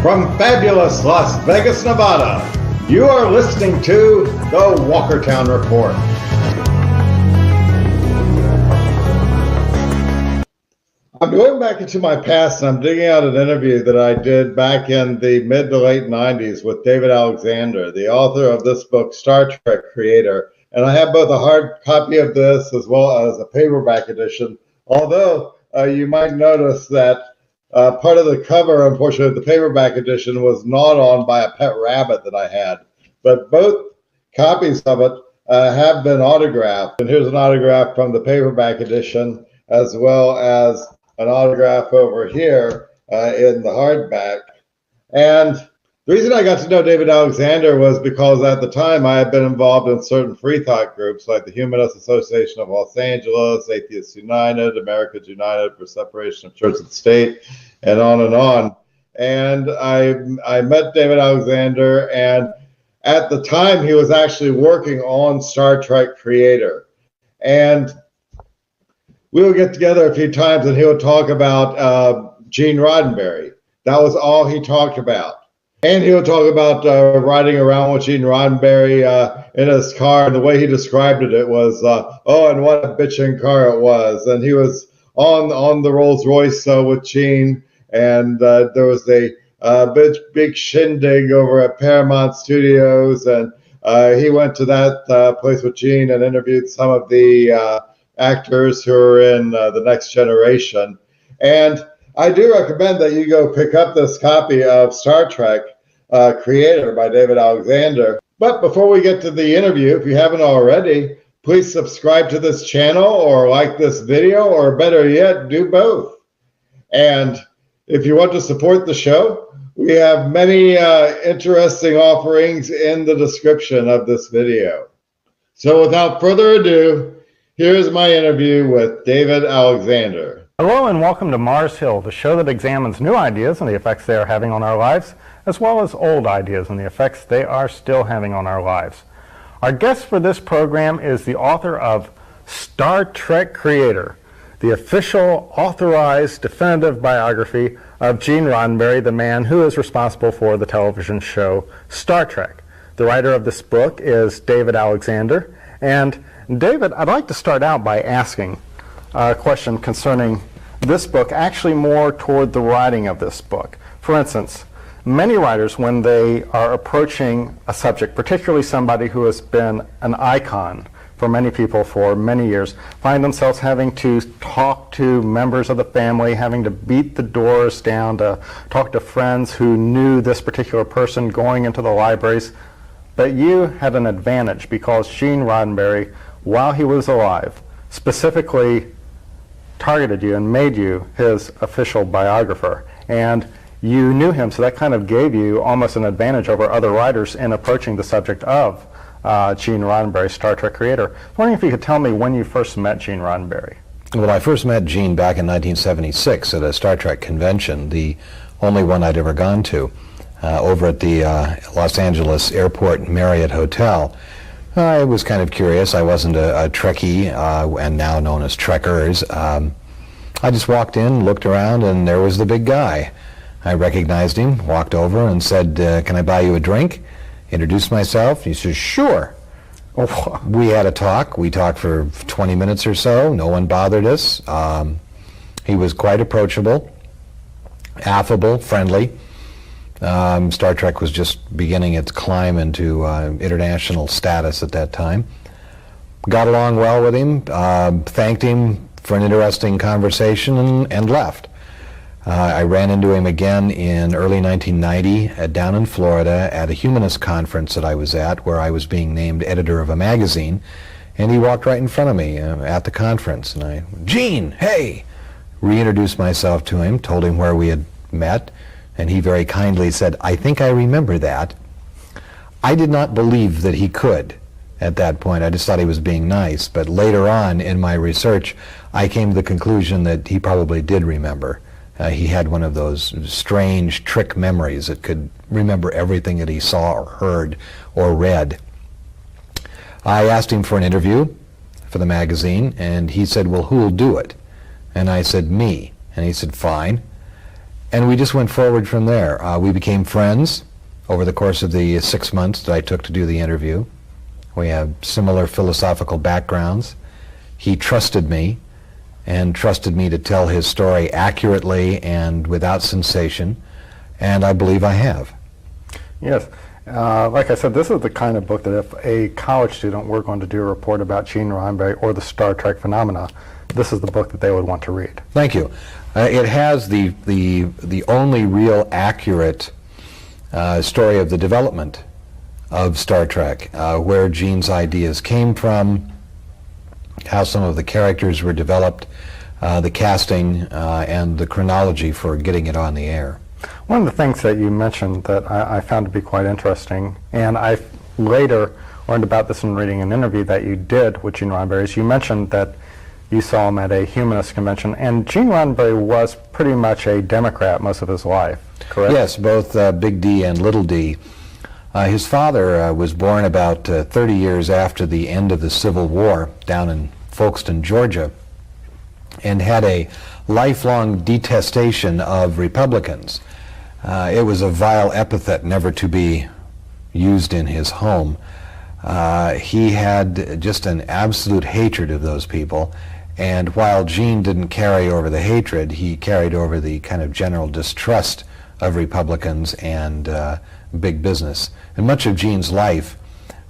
from fabulous Las Vegas, Nevada, you are listening to the Walkertown Report. I'm going back into my past and I'm digging out an interview that I did back in the mid to late 90s with David Alexander, the author of this book, Star Trek Creator. And I have both a hard copy of this as well as a paperback edition, although you might notice that part of the cover, unfortunately, the paperback edition was gnawed on by a pet rabbit that I had. But both copies of it have been autographed. And here's an autograph from the paperback edition, as well as an autograph over here in the hardback. And the reason I got to know David Alexander was because at the time I had been involved in certain free thought groups like the Humanist Association of Los Angeles, Atheists United, Americans United for Separation of Church and State, and on and on. And I met David Alexander, and at the time he was actually working on Star Trek Creator. And we would get together a few times and he would talk about Gene Roddenberry. That was all he talked about. And he would talk about riding around with Gene Roddenberry in his car. And the way he described it, it was, oh, and what a bitchin' car it was. And he was on the Rolls Royce with Gene. And there was a big shindig over at Paramount Studios. And he went to that place with Gene and interviewed some of the actors who are in the next generation. And I do recommend that you go pick up this copy of Star Trek Creator by David Alexander. But before we get to the interview, if you haven't already, please subscribe to this channel or like this video, or better yet, do both. And if you want to support the show, we have many interesting offerings in the description of this video. So without further ado, here's my interview with David Alexander. Hello and welcome to Mars Hill, the show that examines new ideas and the effects they are having on our lives, as well as old ideas and the effects they are still having on our lives. Our guest for this program is the author of Star Trek Creator, the official, authorized, definitive biography of Gene Roddenberry, the man who is responsible for the television show Star Trek. The writer of this book is David Alexander. And David, I'd like to start out by asking a question concerning this book, actually more toward the writing of this book. For instance, many writers, when they are approaching a subject, particularly somebody who has been an icon for many people for many years, find themselves having to talk to members of the family, having to beat the doors down to talk to friends who knew this particular person, going into the libraries. But you had an advantage because Gene Roddenberry, while he was alive, specifically targeted you and made you his official biographer. And you knew him, so that kind of gave you almost an advantage over other writers in approaching the subject of Gene Roddenberry, Star Trek Creator. I was wondering if you could tell me when you first met Gene Roddenberry. Well, I first met Gene back in 1976 at a Star Trek convention, the only one I'd ever gone to, over at the Los Angeles Airport Marriott Hotel. I was kind of curious. I wasn't a Trekkie, and now known as Trekkers. I just walked in, looked around, and there was the big guy. I recognized him, walked over and said, can I buy you a drink? Introduced myself. He says, sure. Oh, we had a talk. We talked for 20 minutes or so. No one bothered us. He was quite approachable, affable, friendly. Star Trek was just beginning its climb into international status at that time. Got along well with him, thanked him for an interesting conversation, and left. I ran into him again in early 1990 down in Florida at a humanist conference that I was at, where I was being named editor of a magazine, and he walked right in front of me at the conference, and I, Gene, hey! Reintroduced myself to him, told him where we had met, and he very kindly said, I think I remember that. I did not believe that he could at that point. I just thought he was being nice, but later on in my research, I came to the conclusion that he probably did remember. He had one of those strange trick memories that could remember everything that he saw or heard or read. I asked him for an interview for the magazine, and he said, well, who'll do it? And I said, me. And he said, fine. And we just went forward from there. We became friends over the course of the 6 months that I took to do the interview. We have similar philosophical backgrounds. He trusted me and trusted me to tell his story accurately and without sensation, and I believe I have. Yes. Like I said, this is the kind of book that if a college student were going to do a report about Gene Roddenberry or the Star Trek phenomena, this is the book that they would want to read. Thank you. It has the only real accurate story of the development of Star Trek, where Gene's ideas came from, how some of the characters were developed, the casting, and the chronology for getting it on the air. One of the things that you mentioned that I found to be quite interesting, and I later learned about this in reading an interview that you did with Gene Roddenberry, is you mentioned that you saw him at a humanist convention, and Gene Roddenberry was pretty much a Democrat most of his life, correct? Yes, both Big D and Little D. His father was born about 30 years after the end of the Civil War down in Folkestone, Georgia, and had a lifelong detestation of Republicans. It was a vile epithet never to be used in his home. He had just an absolute hatred of those people, and while Gene didn't carry over the hatred, he carried over the kind of general distrust of Republicans and big business. And much of Gene's life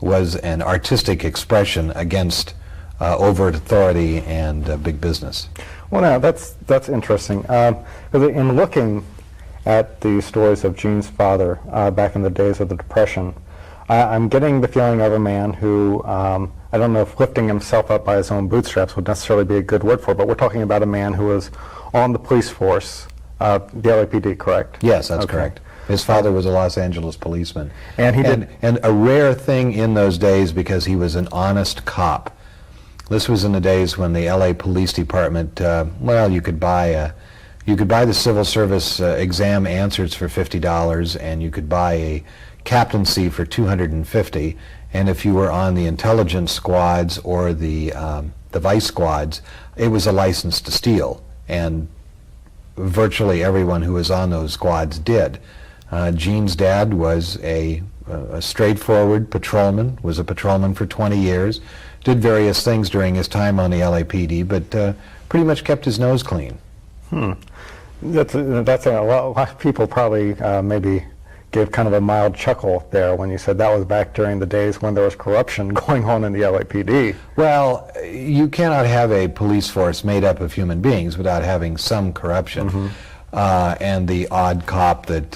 was an artistic expression against overt authority and big business. Well, now that's interesting. In looking at the stories of Gene's father back in the days of the Depression, I'm getting the feeling of a man who, I don't know if lifting himself up by his own bootstraps would necessarily be a good word for it, but we're talking about a man who was on the police force, the LAPD, correct? Yes, that's correct. His father was a Los Angeles policeman. And he did. And a rare thing in those days because he was an honest cop. This was in the days when the LA Police Department, well, you could buy the civil service exam answers for $50, and you could buy a captaincy for $250. And if you were on the intelligence squads or the vice squads, it was a license to steal. And virtually everyone who was on those squads did. Gene's dad was a straightforward patrolman, was a patrolman for 20 years, did various things during his time on the LAPD, but pretty much kept his nose clean. That's a lot of people probably maybe gave kind of a mild chuckle there when you said that was back during the days when there was corruption going on in the LAPD. Well, you cannot have a police force made up of human beings without having some corruption, and the odd cop that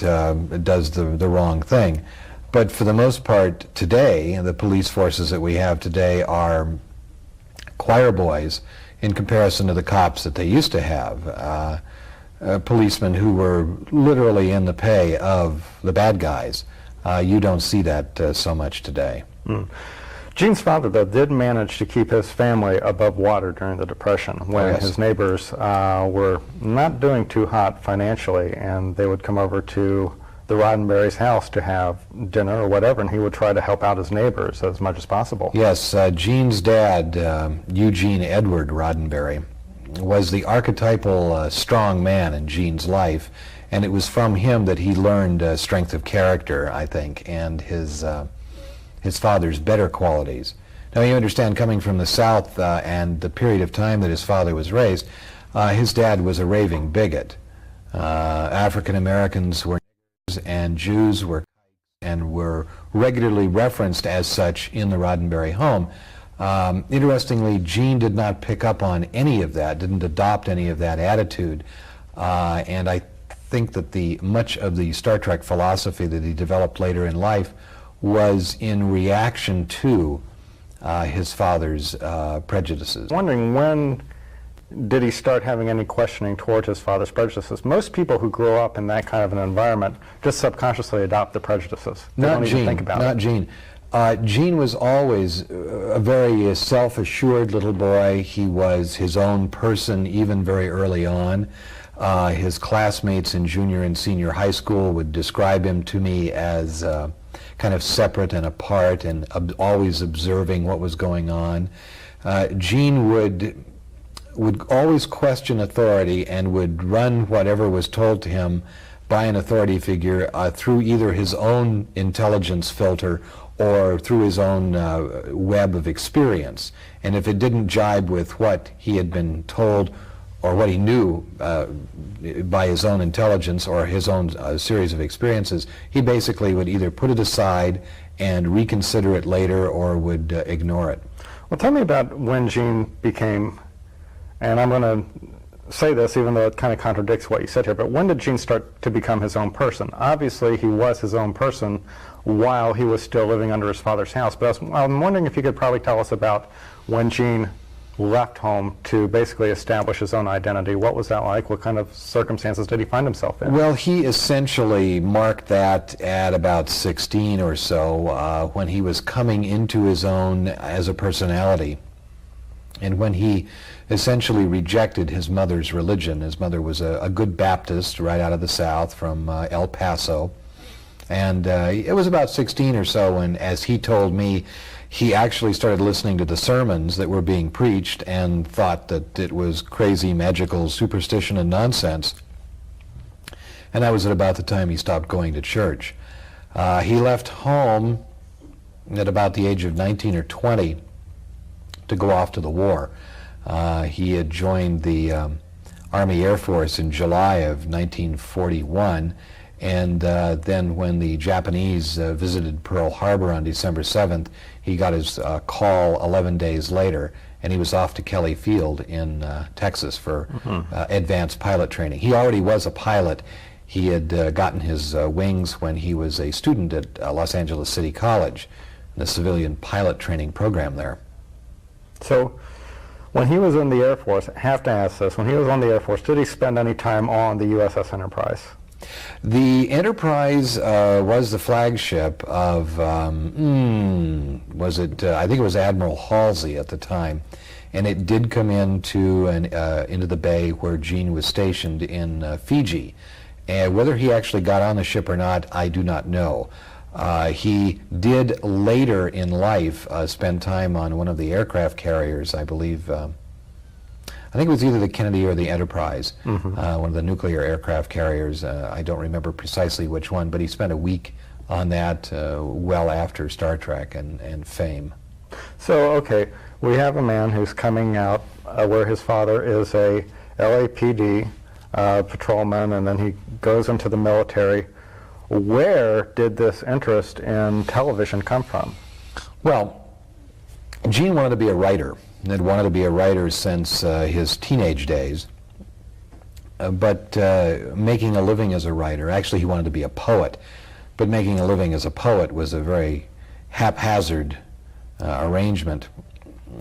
does the wrong thing. But for the most part today, the police forces that we have today are choir boys in comparison to the cops that they used to have. Policemen who were literally in the pay of the bad guys. You don't see that so much today. Gene's father, though, did manage to keep his family above water during the Depression when his neighbors were not doing too hot financially, and they would come over to the Roddenberry's house to have dinner or whatever, and he would try to help out his neighbors as much as possible. Yes, Gene's dad, Eugene Edward Roddenberry, was the archetypal strong man in Gene's life, and it was from him that he learned strength of character, I think, and his father's better qualities. Now, you understand, coming from the South and the period of time that his father was raised, his dad was a raving bigot. African Americans were niggers and Jews were and were regularly referenced as such in the Roddenberry home. Interestingly, Gene did not pick up on any of that, didn't adopt any of that attitude, and I think that much of the Star Trek philosophy that he developed later in life was in reaction to his father's prejudices. I'm wondering, when did he start having any questioning toward his father's prejudices? Most people who grow up in that kind of an environment just subconsciously adopt the prejudices. They don't even think about it. Not Gene. Gene was always a very self-assured little boy. He was his own person even very early on. His classmates in junior and senior high school would describe him to me as kind of separate and apart and always observing what was going on. Gene would would always question authority and would run whatever was told to him by an authority figure through either his own intelligence filter or through his own web of experience. And if it didn't jibe with what he had been told or what he knew by his own intelligence or his own series of experiences, he basically would either put it aside and reconsider it later or would ignore it. Well, tell me about when Gene became, and I'm going to say this even though it kind of contradicts what you said here, but when did Gene start to become his own person? Obviously, he was his own person while he was still living under his father's house, but I'm wondering if you could probably tell us about when Gene left home to basically establish his own identity. What was that like? What kind of circumstances did he find himself in? Well, he essentially marked that at about 16 or so, when he was coming into his own as a personality, and when he essentially rejected his mother's religion. His mother was a good Baptist right out of the South from El Paso, and it was about 16 or so when, as he told me, he actually started listening to the sermons that were being preached and thought that it was crazy, magical superstition and nonsense. And that was at about the time he stopped going to church. He left home at about the age of 19 or 20 to go off to the war. He had joined the Army Air Force in July of 1941, and then when the Japanese visited Pearl Harbor on December 7th, he got his call 11 days later, and he was off to Kelly Field in Texas for advanced pilot training. He already was a pilot. He had gotten his wings when he was a student at Los Angeles City College, the civilian pilot training program there. So, when he was in the Air Force, I have to ask this, when he was on the Air Force, did he spend any time on the USS Enterprise? The Enterprise was the flagship of, was it, I think it was Admiral Halsey at the time, and it did come into the bay where Gene was stationed in Fiji. And whether he actually got on the ship or not, I do not know. He did later in life spend time on one of the aircraft carriers, I believe. I think it was either the Kennedy or the Enterprise, one of the nuclear aircraft carriers. I don't remember precisely which one, but he spent a week on that well after Star Trek and fame. So, okay, we have a man who's coming out where his father is a LAPD patrolman, and then he goes into the military. Where did this interest in television come from? Well, Gene wanted to be a writer. He had wanted to be a writer since his teenage days, but making a living as a writer, actually he wanted to be a poet, but making a living as a poet was a very haphazard arrangement.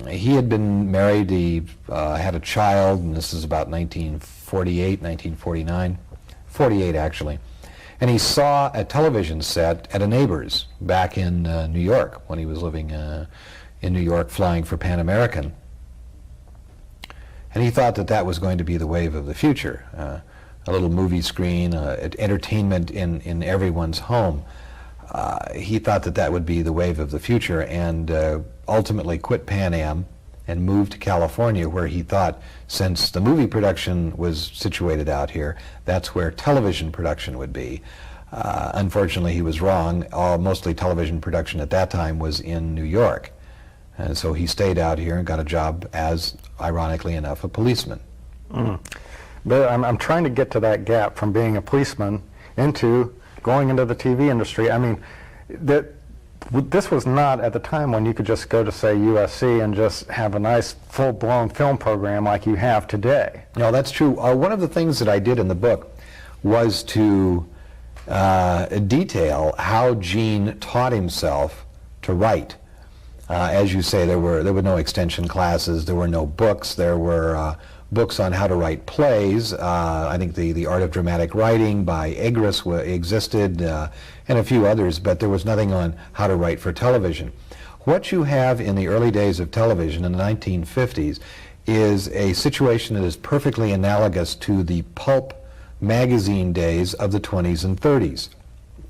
He had been married, he had a child, and this is about 1948, 1949, 48 actually. And he saw a television set at a neighbor's back in New York when he was living in New York flying for Pan American. And he thought that that was going to be the wave of the future. A little movie screen, entertainment in everyone's home. He thought that that would be the wave of the future, and ultimately quit Pan Am and moved to California, where he thought, since the movie production was situated out here, that's where television production would be. Unfortunately, he was wrong. Mostly television production at that time was in New York. And so he stayed out here and got a job as, ironically enough, a policeman. But I'm trying to get to that gap from being a policeman into going into the TV industry. I mean, this was not at the time when you could just go to, say, USC and just have a nice full-blown film program like you have today. No, that's true. One of the things that I did in the book was to detail how Gene taught himself to write. As you say, there were no extension classes, there were no books, there were books on how to write plays. I think the Art of Dramatic Writing by Egris existed, and a few others, but there was nothing on how to write for television. What you have in the early days of television in the 1950s is a situation that is perfectly analogous to the pulp magazine days of the 20s and 30s.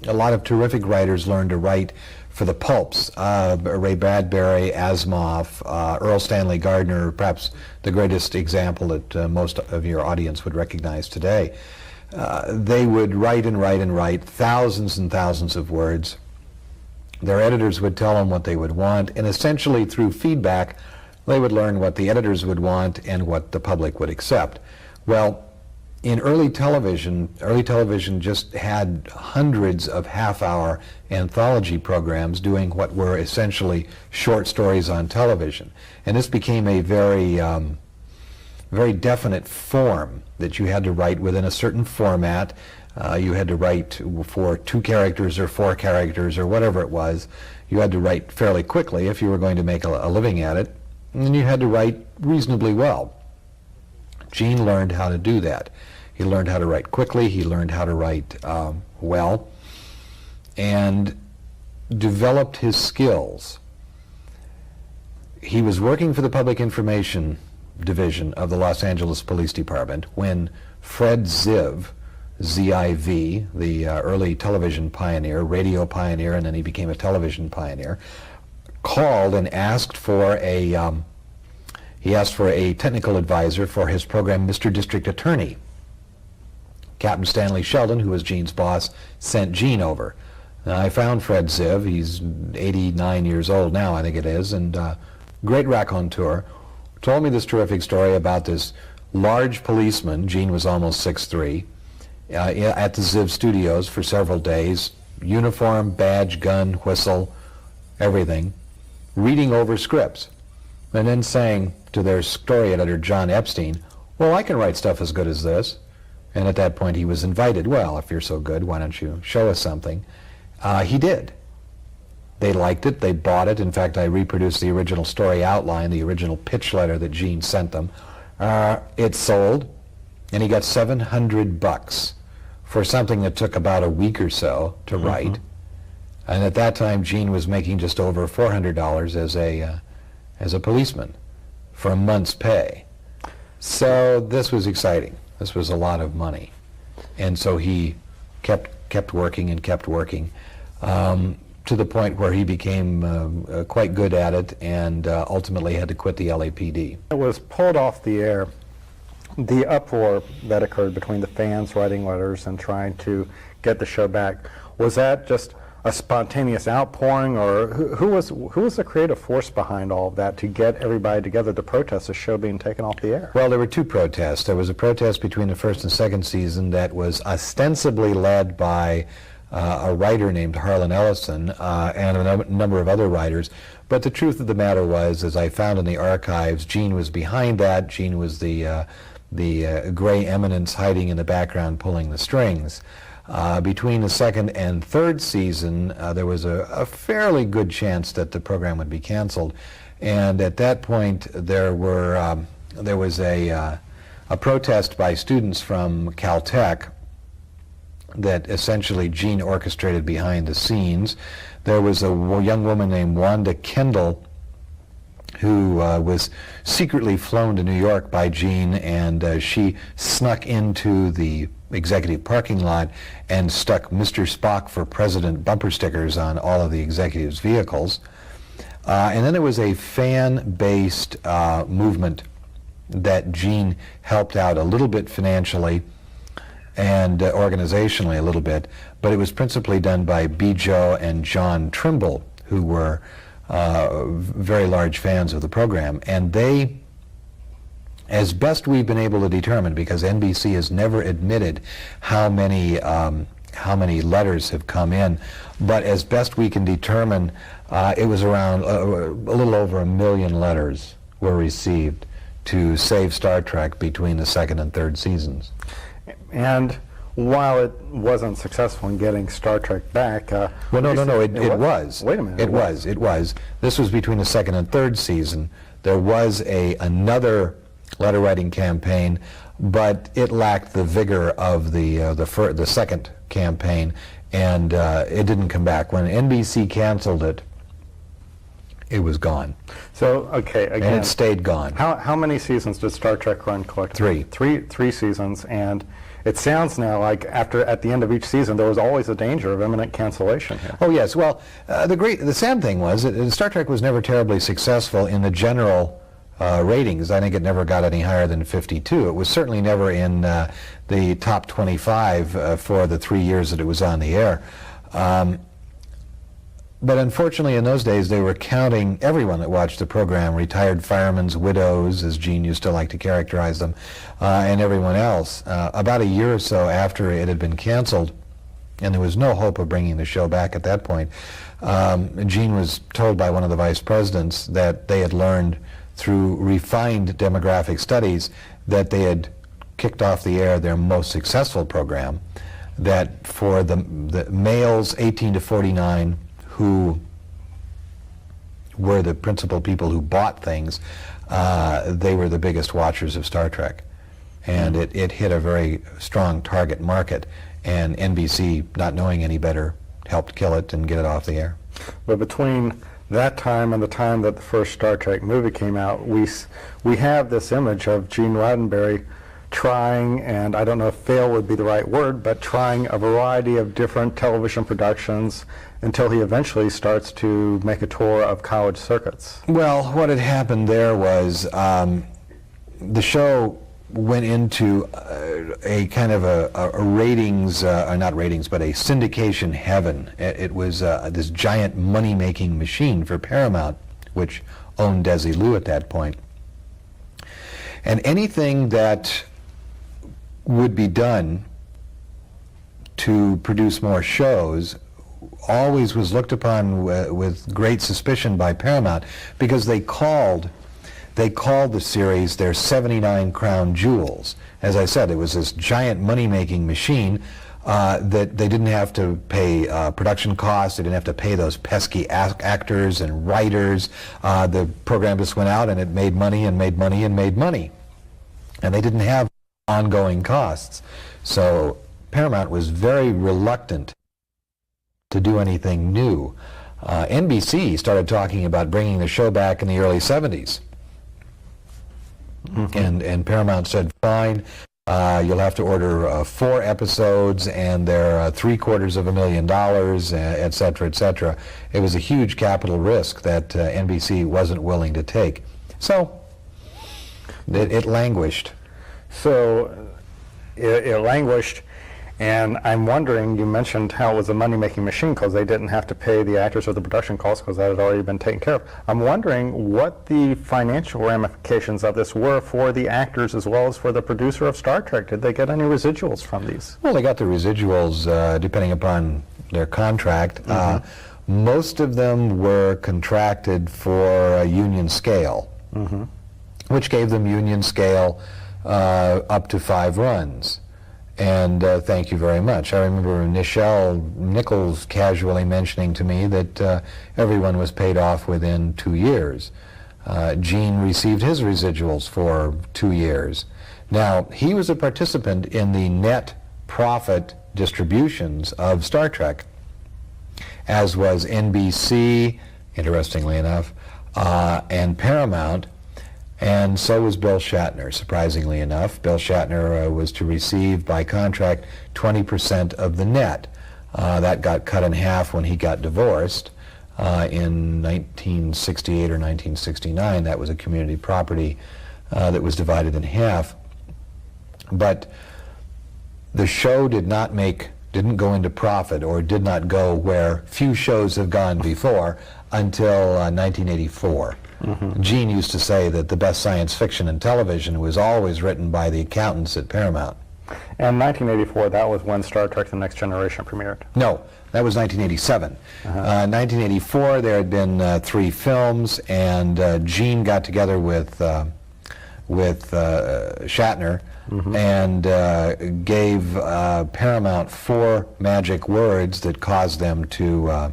a lot of terrific writers learned to write for the pulps. Ray Bradbury, Asimov, Earl Stanley Gardner, perhaps the greatest example that most of your audience would recognize today. They would write and write and write thousands and thousands of words. Their editors would tell them what they would want, and essentially through feedback, they would learn what the editors would want and what the public would accept. Well, in early television just had hundreds of half-hour anthology programs doing what were essentially short stories on television. And this became a very definite form that you had to write within a certain format. You had to write for 2 characters or 4 characters or whatever it was. You had to write fairly quickly if you were going to make a living at it. And you had to write reasonably well. Gene learned how to do that. He learned how to write quickly, he learned how to write well, and developed his skills. He was working for the Public Information Division of the Los Angeles Police Department when Fred Ziv, Z-I-V, the early television pioneer, radio pioneer, and then he became a television pioneer, called and asked for a technical advisor for his program, Mr. District Attorney. Captain Stanley Sheldon, who was Gene's boss, sent Gene over. Now, I found Fred Ziv. He's 89 years old now, I think it is, and great raconteur. Told me this terrific story about this large policeman, Gene was almost 6'3", at the Ziv studios for several days, uniform, badge, gun, whistle, everything, reading over scripts, and then saying to their story editor, John Epstein, well, I can write stuff as good as this. And at that point he was invited. Well, if you're so good, why don't you show us something? He did. They liked it, they bought it. In fact, I reproduced the original story outline, the original pitch letter that Gene sent them. It sold, and he got $700 for something that took about a week or so to write. And at that time, Gene was making just over $400 as a policeman for a month's pay. So this was exciting. This was a lot of money. And so he kept working and kept working to the point where he became quite good at it and ultimately had to quit the LAPD. It was pulled off the air. The uproar that occurred between the fans writing letters and trying to get the show back, was that just a spontaneous outpouring, or who was the creative force behind all of that to get everybody together to protest the show being taken off the air? Well, there were 2 protests. There was a protest between the first and second season that was ostensibly led by a writer named Harlan Ellison and a number of other writers. But the truth of the matter was, as I found in the archives, Gene was behind that. Gene was the gray eminence hiding in the background pulling the strings. Between the second and third season, there was a fairly good chance that the program would be canceled, and at that point there was a protest by students from Caltech that essentially Gene orchestrated behind the scenes. There was a young woman named Wanda Kendall who was secretly flown to New York by Gene, and she snuck into the executive parking lot and stuck Mr. Spock for President bumper stickers on all of the executives' vehicles. And then there was a fan-based movement that Gene helped out a little bit financially and organizationally a little bit, but it was principally done by B. Joe and John Trimble, who were very large fans of the program. And they, as best we've been able to determine, because NBC has never admitted how many letters have come in, but as best we can determine, it was around a little over 1 million letters were received to save Star Trek between the second and third seasons. And while it wasn't successful in getting Star Trek back, well, no, it was. Wait a minute. It was. This was between the second and third season. There was another letter writing campaign, but it lacked the vigor of the second campaign, and it didn't come back. When NBC canceled it, it was gone. So, okay, again, and it stayed gone. How many seasons did Star Trek run collectively? 3. Three seasons, and it sounds now like at the end of each season there was always a danger of imminent cancellation here. Oh yes, well, the sad thing was that Star Trek was never terribly successful in the general ratings. I think it never got any higher than 52. It was certainly never in the top 25 for the 3 years that it was on the air. But unfortunately, in those days, they were counting everyone that watched the program, retired firemen's widows, as Gene used to like to characterize them, and everyone else. About a year or so after it had been canceled, and there was no hope of bringing the show back at that point, Gene was told by one of the vice presidents that they had learned through refined demographic studies that they had kicked off the air their most successful program, that for the males 18 to 49, who were the principal people who bought things, they were the biggest watchers of Star Trek. And it hit a very strong target market, and NBC, not knowing any better, helped kill it and get it off the air. But between that time and the time that the first Star Trek movie came out, we have this image of Gene Roddenberry trying, and I don't know if fail would be the right word, but trying a variety of different television productions until he eventually starts to make a tour of college circuits. Well, what had happened there was the show went into a kind of a ratings, or not ratings, but a syndication heaven. It was this giant money-making machine for Paramount, which owned Desilu at that point. And anything that would be done to produce more shows always was looked upon with great suspicion by Paramount, because they called the series their 79 crown jewels. As I said, it was this giant money-making machine that they didn't have to pay production costs. They didn't have to pay those pesky actors and writers. The program just went out and it made money and made money and made money. And they didn't have ongoing costs. So Paramount was very reluctant to do anything new. NBC started talking about bringing the show back in the early 70s. Mm-hmm. And Paramount said, fine, you'll have to order 4 episodes, and they're $750,000, et cetera, et cetera. It was a huge capital risk that NBC wasn't willing to take. So it languished. So it languished. And I'm wondering, you mentioned how it was a money-making machine because they didn't have to pay the actors or the production costs because that had already been taken care of. I'm wondering what the financial ramifications of this were for the actors as well as for the producer of Star Trek. Did they get any residuals from these? Well, they got the residuals depending upon their contract. Mm-hmm. Most of them were contracted for a union scale, mm-hmm. which gave them union scale up to 5 runs. And thank you very much. I remember Nichols casually mentioning to me that everyone was paid off within 2 years. Gene received his residuals for 2 years. Now, he was a participant in the net profit distributions of Star Trek, as was NBC, interestingly enough, and Paramount. And so was Bill Shatner, surprisingly enough. Bill Shatner was to receive, by contract, 20% of the net. That got cut in half when he got divorced in 1968 or 1969. That was a community property that was divided in half. But the show didn't go into profit, or did not go where few shows have gone before, until 1984. Mm-hmm. Gene used to say that the best science fiction in television was always written by the accountants at Paramount. And 1984, that was when Star Trek The Next Generation premiered? No, that was 1987. 1984, there had been 3 films, and Gene got together with Shatner, mm-hmm. and gave Paramount 4 magic words that caused them to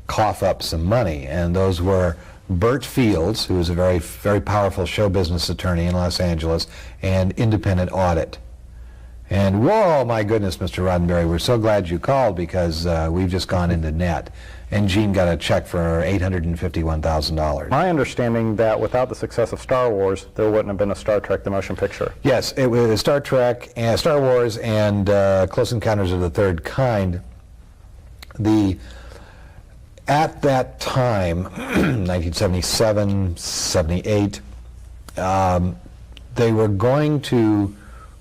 cough up some money, and those were Burt Fields, who was a very, very powerful show business attorney in Los Angeles, and independent audit. And whoa, my goodness, Mr. Roddenberry, we're so glad you called because we've just gone into net. And Gene got a check for $851,000. My understanding that without the success of Star Wars, there wouldn't have been a Star Trek the Motion Picture. Yes, it was Star Trek, and Star Wars, and Close Encounters of the Third Kind. At that time, 1977, 78, they were going to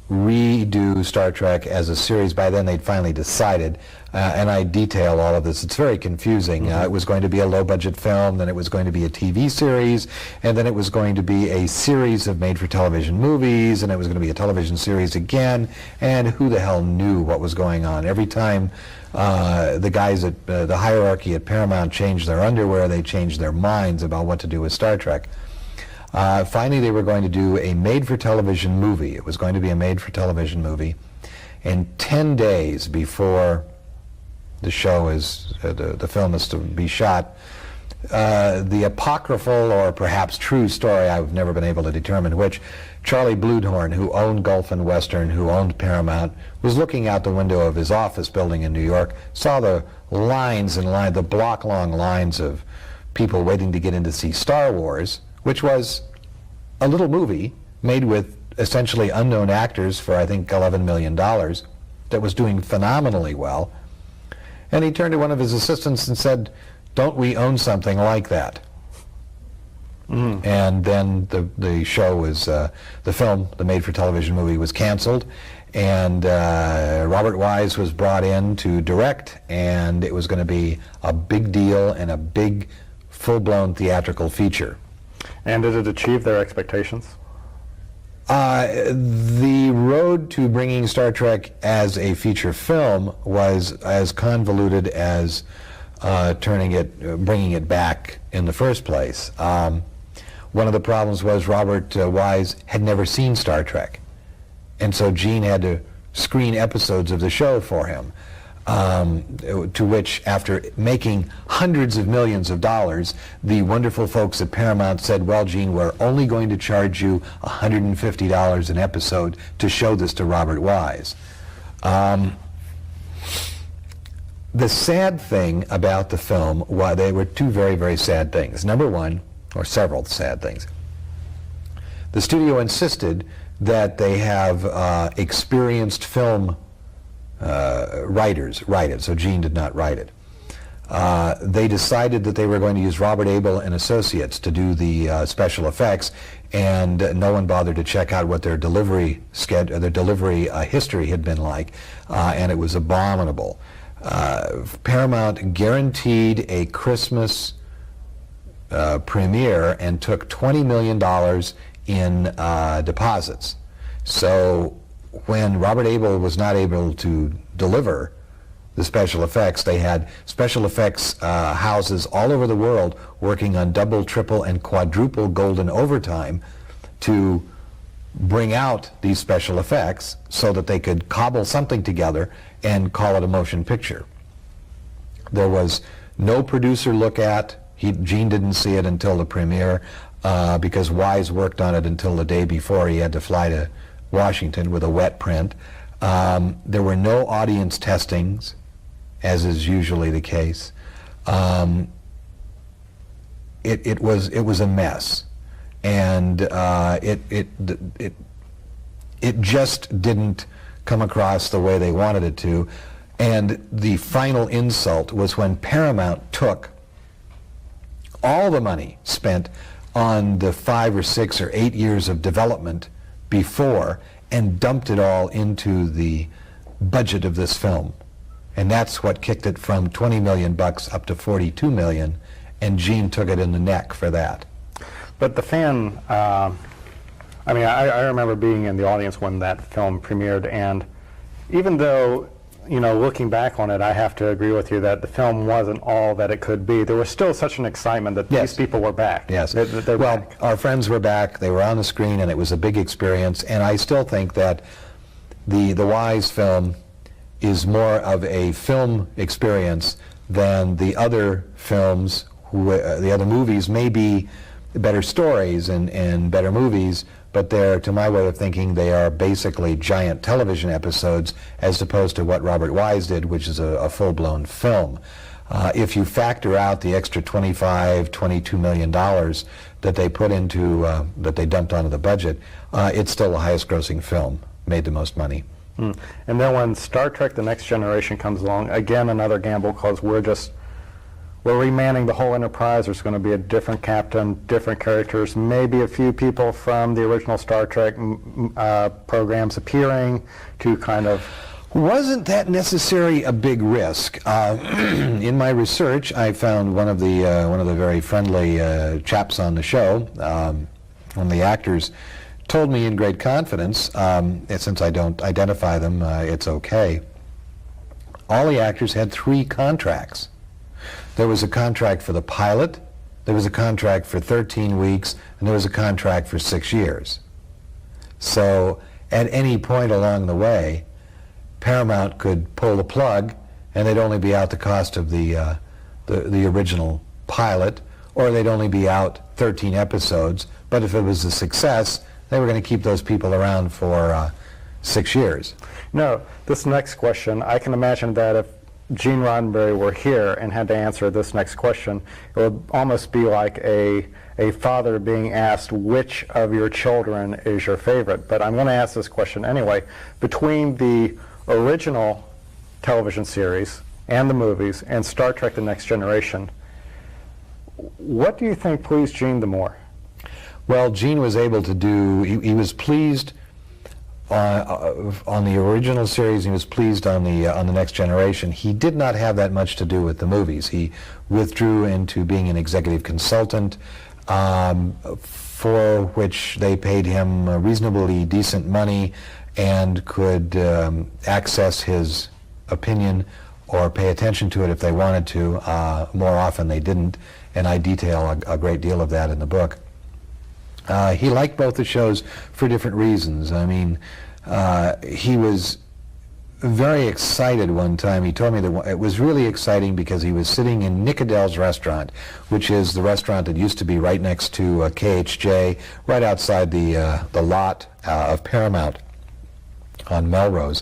redo Star Trek as a series. By then they'd finally decided, and I detail all of this. It's very confusing. It was going to be a low-budget film, then it was going to be a TV series, and then it was going to be a series of made-for-television movies, and it was going to be a television series again, and who the hell knew what was going on? Every time the guys at the hierarchy at Paramount changed their underwear, they changed their minds about what to do with Star Trek. Finally, they were going to do a made-for-television movie. It was going to be a made-for-television movie. And 10 days before the show is, the film is to be shot, the apocryphal or perhaps true story, I've never been able to determine which, Charlie Bluedorn, who owned Gulf and Western, who owned Paramount, was looking out the window of his office building in New York, saw the lines and the block-long lines of people waiting to get in to see Star Wars, which was a little movie made with essentially unknown actors for, I think, $11 million that was doing phenomenally well. And he turned to one of his assistants and said, "Don't we own something like that?" And then the show was, the film, the made-for-television movie, was canceled, and Robert Wise was brought in to direct, and it was going to be a big deal and a big, full-blown theatrical feature. And did it achieve their expectations? The road to bringing Star Trek as a feature film was as convoluted as bringing it back in the first place. One of the problems was Robert Wise had never seen Star Trek, and so Gene had to screen episodes of the show for him. To which, after making hundreds of millions of dollars, the wonderful folks at Paramount said, "Well, Gene, we're only going to charge you $150 an episode to show this to Robert Wise." The sad thing about the film, they were two very, very sad things. Number one, or several sad things, the studio insisted that they have experienced film writers write it, so Gene did not write it. They decided that they were going to use Robert Abel and Associates to do the special effects, and no one bothered to check out what their delivery history had been like, and it was abominable. Paramount guaranteed a Christmas premiere and took $20 million in deposits. So when Robert Abel was not able to deliver the special effects, they had special effects houses all over the world working on double, triple, and quadruple golden overtime to bring out these special effects so that they could cobble something together and call it a motion picture. There was no producer look at. Gene didn't see it until the premiere because Wise worked on it until the day before he had to fly to Washington with a wet print. There were no audience testings, as is usually the case. It was a mess, and it just didn't come across the way they wanted it to. And the final insult was when Paramount took all the money spent on the 5 or 6 or 8 years of development before and dumped it all into the budget of this film. And that's what kicked it from $20 million up to $42 million, and Gene took it in the neck for that. But the fan, I remember being in the audience when that film premiered, and even though, looking back on it, I have to agree with you that the film wasn't all that it could be. There was still such an excitement that these people were back. Yes. They're back. Our friends were back. They were on the screen, and it was a big experience. And I still think that the Wise film is more of a film experience than the other films. The other movies may be better stories and better movies, but they're, to my way of thinking, they are basically giant television episodes as opposed to what Robert Wise did, which is a full-blown film. If you factor out the extra $22 million that they put into, that they dumped onto the budget, it's still the highest grossing film, made the most money. And then when Star Trek The Next Generation comes along, again another gamble, because we're remanning the whole Enterprise. There's going to be a different captain, different characters, maybe a few people from the original Star Trek programs appearing to kind of... Wasn't that necessarily a big risk? In my research, I found one of the very friendly chaps on the show, one of the actors, told me in great confidence, since I don't identify them, it's okay. All the actors had 3 contracts. There was a contract for the pilot, there was a contract for 13 weeks, and there was a contract for 6 years. So at any point along the way, Paramount could pull the plug, and they'd only be out the cost of the original pilot, or they'd only be out 13 episodes. But if it was a success, they were going to keep those people around for 6 years. No, this next question, I can imagine that if Gene Roddenberry were here and had to answer this next question, it would almost be like a father being asked which of your children is your favorite. But I'm going to ask this question anyway. Between the original television series and the movies and Star Trek The Next Generation, what do you think pleased Gene the more? Well, Gene was able to do, he was pleased on the original series, he was pleased on the Next Generation. He did not have that much to do with the movies. He withdrew into being an executive consultant, for which they paid him reasonably decent money and could access his opinion or pay attention to it if they wanted to. More often they didn't, and I detail a great deal of that in the book. He liked both the shows for different reasons. I mean, he was very excited one time. He told me that it was really exciting because he was sitting in Nick Adele's restaurant, which is the restaurant that used to be right next to KHJ, right outside the lot of Paramount on Melrose.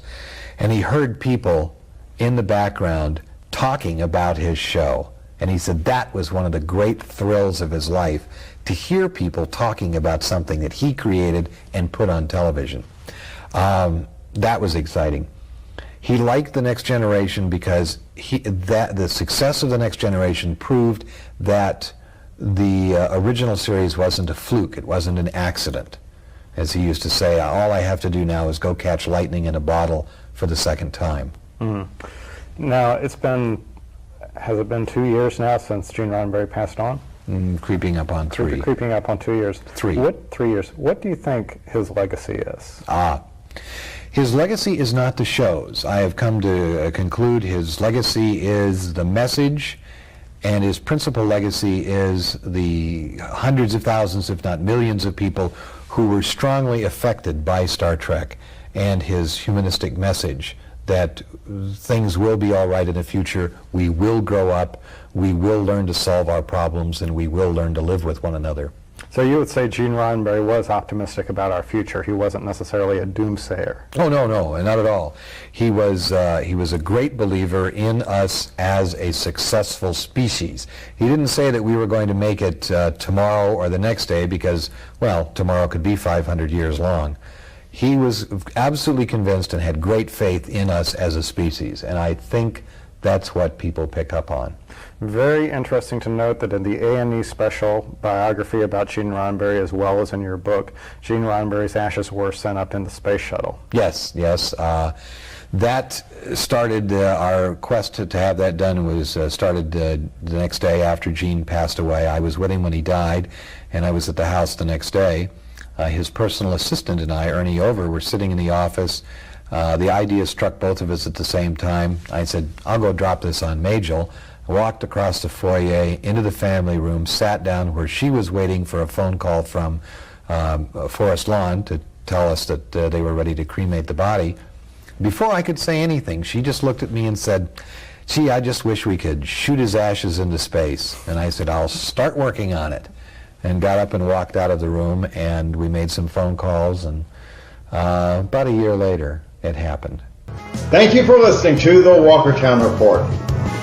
And he heard people in the background talking about his show. And he said that was one of the great thrills of his life, to hear people talking about something that he created and put on television. That was exciting. He liked The Next Generation because the success of The Next Generation proved that the original series wasn't a fluke, it wasn't an accident. As he used to say, all I have to do now is go catch lightning in a bottle for the second time. Now, has it been 2 years now since Gene Roddenberry passed on? Creeping up on 3. Creeping up on 2 years. 3. 3 years. What do you think his legacy is? His legacy is not the shows. I have come to conclude his legacy is the message, and his principal legacy is the hundreds of thousands, if not millions of people who were strongly affected by Star Trek and his humanistic message that things will be all right in the future, we will grow up, we will learn to solve our problems, and we will learn to live with one another. So you would say Gene Roddenberry was optimistic about our future. He wasn't necessarily a doomsayer. Oh, no, not at all. He was a great believer in us as a successful species. He didn't say that we were going to make it tomorrow or the next day because, well, tomorrow could be 500 years long. He was absolutely convinced and had great faith in us as a species, and I think that's what people pick up on. Very interesting to note that in the A&E special biography about Gene Roddenberry, as well as in your book, Gene Roddenberry's ashes were sent up in the space shuttle. Yes. That started, our quest to have that done was started the next day after Gene passed away. I was with him when he died, and I was at the house the next day. His personal assistant and I, Ernie Over, were sitting in the office. The idea struck both of us at the same time. I said, I'll go drop this on Majel. I walked across the foyer into the family room, sat down where she was waiting for a phone call from Forest Lawn to tell us that they were ready to cremate the body. Before I could say anything, she just looked at me and said, gee, I just wish we could shoot his ashes into space. And I said, I'll start working on it. and got up and walked out of the room, and we made some phone calls, and about a year later, it happened. Thank you for listening to the Walkertown Report.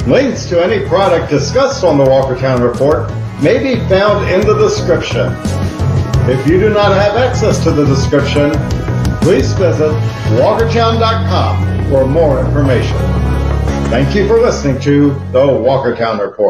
Links to any product discussed on the Walkertown Report may be found in the description. If you do not have access to the description, please visit walkertown.com for more information. Thank you for listening to the Walkertown Report.